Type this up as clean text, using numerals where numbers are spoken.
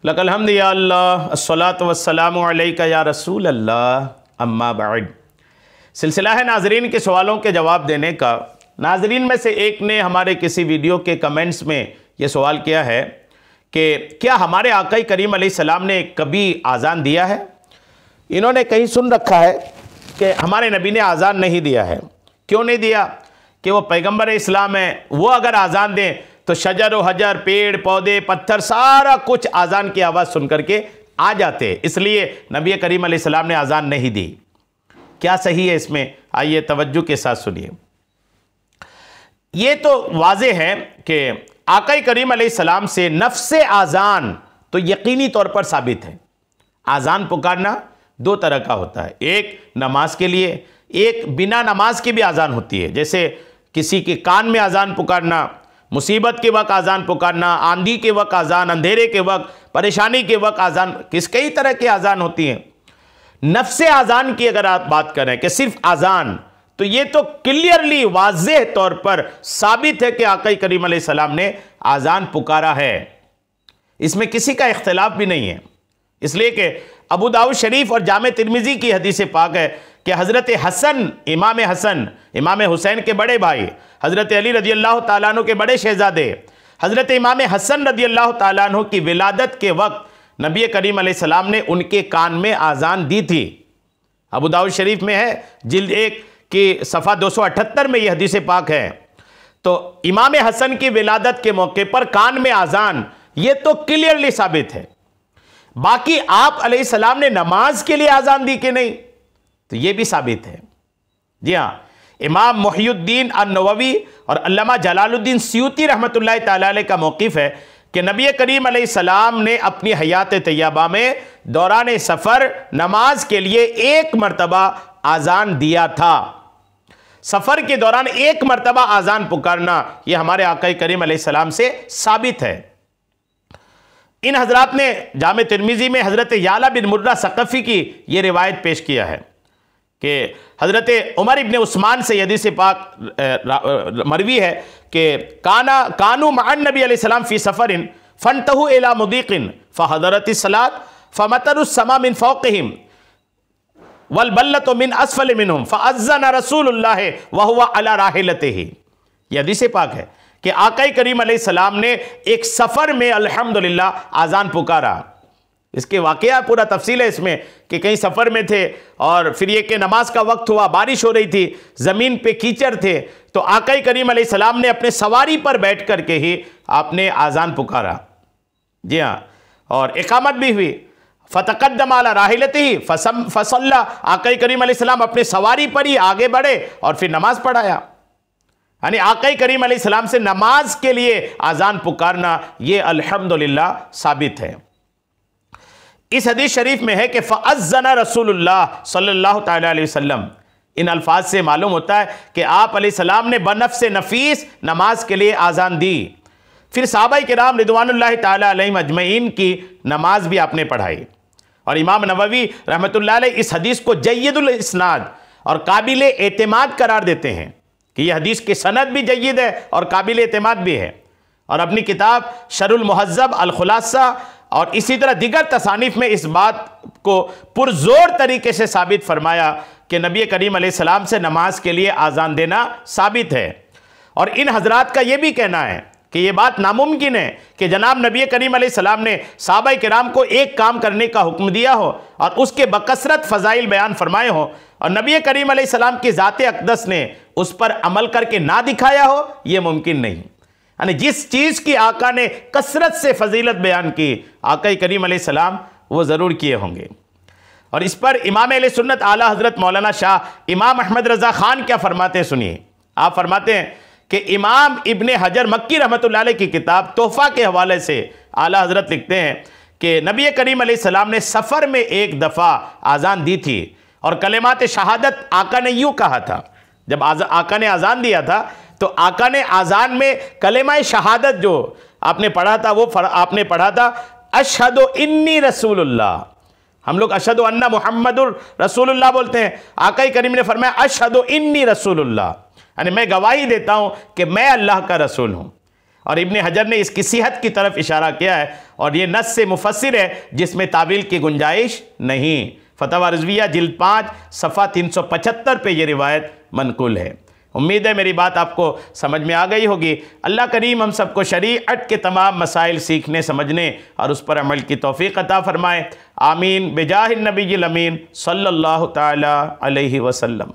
लकल हम्द या अल्लाह, अस्सलातु वस्सलामु अलैका या रसूल अल्लाह, अम्मा बाद। सिलसिला है नाजरीन के सवालों के जवाब देने का। नाजरीन में से एक ने हमारे किसी वीडियो के कमेंट्स में ये सवाल किया है कि क्या हमारे आका करीम अलैहिस्सलाम ने कभी आज़ान दिया है। इन्होंने कहीं सुन रखा है कि हमारे नबी ने आज़ान नहीं दिया है। क्यों नहीं दिया? कि वो पैगंबर इस्लाम है, वो अगर आज़ान दें तो शजर व हजर, पेड़ पौधे, पत्थर, सारा कुछ आज़ान की आवाज़ सुन करके आ जाते, इसलिए नबी करीम अलैहिस्सलाम ने आज़ान नहीं दी। क्या सही है इसमें? आइए तवज्जो के साथ सुनिए। ये तो वाज़े है कि आका करीम अलैहिस्सलाम से नफ्से आज़ान तो यकीनी तौर पर साबित है। आज़ान पुकारना दो तरह का होता है, एक नमाज के लिए, एक बिना नमाज के भी आज़ान होती है। जैसे किसी के कान में आज़ान पुकारना, मुसीबत के वक्त आज़ान पुकारना, आंधी के वक्त आज़ान, अंधेरे के वक्त, परेशानी के वक्त आज़ान, कई तरह की आज़ान होती हैं। नफ्से आज़ान की अगर आप बात करें कि सिर्फ आज़ान, तो ये तो क्लियरली वाज़ेह तौर पर साबित है कि आका करीम अलैहिस्सलाम ने आज़ान पुकारा है। इसमें किसी का इख्तिलाफ भी नहीं है। इसलिए कि अबू दाऊद शरीफ और जामे तिर्मिज़ी की हदीस पाक है कि हज़रत हसन, इमाम हुसैन के बड़े भाई, हज़रत अली रज़ी अल्लाह ताला अन्हु के बड़े शहज़ादे हज़रत इमाम हसन रज़ी अल्लाह ताला अन्हु की विलादत के वक्त नबी करीम अलैहिस्सलाम ने उनके कान में आज़ान दी थी। अबू दाऊद शरीफ में है, जिल्द 1 की सफ़ा 278 में यह हदीस पाक है। तो इमाम हसन की विलादत के मौके पर कान में आज़ान, ये तो क्लियरली साबित है। बाकी आप अलैहिस्सलाम ने नमाज के लिए आज़ान दी कि नहीं, तो यह भी साबित है। जी हाँ, इमाम मुहियुद्दीन अन-नववी और अल्लामा जलालुद्दीन सयूती रहमतुल्लाह तआला अलैह का मौक़िफ़ है कि नबी करीम अलैहिस्सलाम ने अपनी हयात तैयबा में दौरान सफ़र नमाज के लिए एक मरतबा आज़ान दिया था। सफ़र के दौरान एक मरतबा आज़ान पुकारना, यह हमारे आका करीम अलैहिस्सलाम से साबित है। इन हजरात ने जामे तिर्मिज़ी में हज़रत याला बिन मुर्रा सकफ़ी की यह रिवायत पेश किया है कि हज़रत उमर इब्न उस्मान से हदीस पाक मरवी है कि कानू मअन नबी अलैहिस्सलाम फ़ी सफ़रिन फ़न्तहू इला मुदीक़िन फ़हदरतिस सलात फ़मतरुस समा मिन फ़ौक़िहिम वल बल्लतु मिन अस्फ़ल मिनहुम फ़अज़्ज़न रसूलुल्लाह व हुवा अला राहिलतिही। यह हदीस पाक है कि आका करीम अलैहिस्सलाम ने एक सफ़र में अल्हम्दुलिल्लाह आज़ान पुकारा। इसके वाक़या पूरा तफसील है इसमें कि कहीं सफ़र में थे और फिर ये कि नमाज का वक्त हुआ, बारिश हो रही थी, ज़मीन पे कीचड़ थे, तो आका करीम अलैहिस्सलाम ने अपने सवारी पर बैठ कर के ही आपने आज़ान पुकारा। जी हाँ, और इकामत भी हुई। फ़तक़द्दम अला राहिलतिही फ़सल्ला, आका करीम अलैहिस्सलाम अपने सवारी पर ही आगे बढ़े और फिर नमाज पढ़ाया। यानी आका करीम अलैहिस्सलाम से नमाज के लिए आज़ान पुकारना, ये अल्हम्दुलिल्लाह साबित है। इस हदीस शरीफ में है कि फ़अज़्ज़न रसूलुल्लाह सल्लल्लाहु तआला अलैहि वसल्लम। इन अल्फाज से मालूम होता है कि आप अलैहिस्सलाम ने बनफ़्स नफ़ीस नमाज के लिए आज़ान दी। फिर सहाबाए किराम रिदवानुल्लाहि तआला अलैहिम अजमईन की नमाज भी आपने पढ़ाई। और इमाम नववी रहमतुल्लाह अलैह इस हदीस को जय्यदुल इस्नाद और काबिल एतमाद करार देते हैं कि यह हदीस की सनद भी जय्यद है और काबिल एतमाद भी है। और अपनी किताब शरुल मुहज़्ज़ब, अल खुलासा और इसी तरह दिगर तसानीफ में इस बात को पुरजोर तरीके से साबित फरमाया कि नबी करीम अलैहिस्सलाम से नमाज के लिए आज़ान देना साबित है। और इन हजरात का यह भी कहना है कि यह बात नामुमकिन है कि जनाब नबी करीम अलैहिस्सलाम ने सहाबाए किराम को एक काम करने का हुक्म दिया हो और उसके बकसरत फ़ज़ाइल बयान फरमाए हो और नबी करीम अलैहिस्सलाम की ज़ात अक़दस ने उस पर अमल करके ना दिखाया हो, यह मुमकिन नहीं। यानी जिस चीज़ की आका ने कसरत से फजीलत बयान की, आका करीम अलैहिस्सलाम वो ज़रूर किए होंगे। और इस पर इमाम अहले सुन्नत आला हज़रत मौलाना शाह इमाम अहमद रज़ा ख़ान क्या फरमाते हैं, सुनिए। आप फरमाते हैं कि इमाम इब्ने हजर मक्की रहमतुल्लाह अलैह की किताब तोहफ़ा के हवाले से आला हज़रत लिखते हैं कि नबी करीम अलैहिस्सलाम ने सफ़र में एक दफ़ा आज़ान दी थी और कलिमात शहादत आका ने यूँ कहा था। जब आका ने आज़ान दिया था तो आका ने आज़ान में कलिमा शहादत जो आपने पढ़ा था, वो आपने पढ़ा था अशहदु इन्नी रसूलुल्लाह। हम लोग अशहदु अन्ना मुहम्मदुर रसूलुल्लाह बोलते हैं, आका करीम ने फरमाया अशहदु इन्नी रसूलुल्लाह, यानी मैं गवाही देता हूं कि मैं अल्लाह का रसूल हूं। और इब्ने हजर ने इसकी सिहत की तरफ इशारा किया है और ये नस से मुफस्सिर है जिसमें तावील की गुंजाइश नहीं। फतवा रिज़विया जिल्द 5 सफ़ा 375 पे ये रिवायत मनकुल है। उम्मीद है मेरी बात आपको समझ में आ गई होगी। अल्लाह करीम हम सबको शरीअत के तमाम मसाइल सीखने समझने और उस पर अमल की तौफीक अता फ़रमाए। आमीन बिजाहिन नबील अमीन सल्लल्लाहु ताला अलैहि वसल्लम।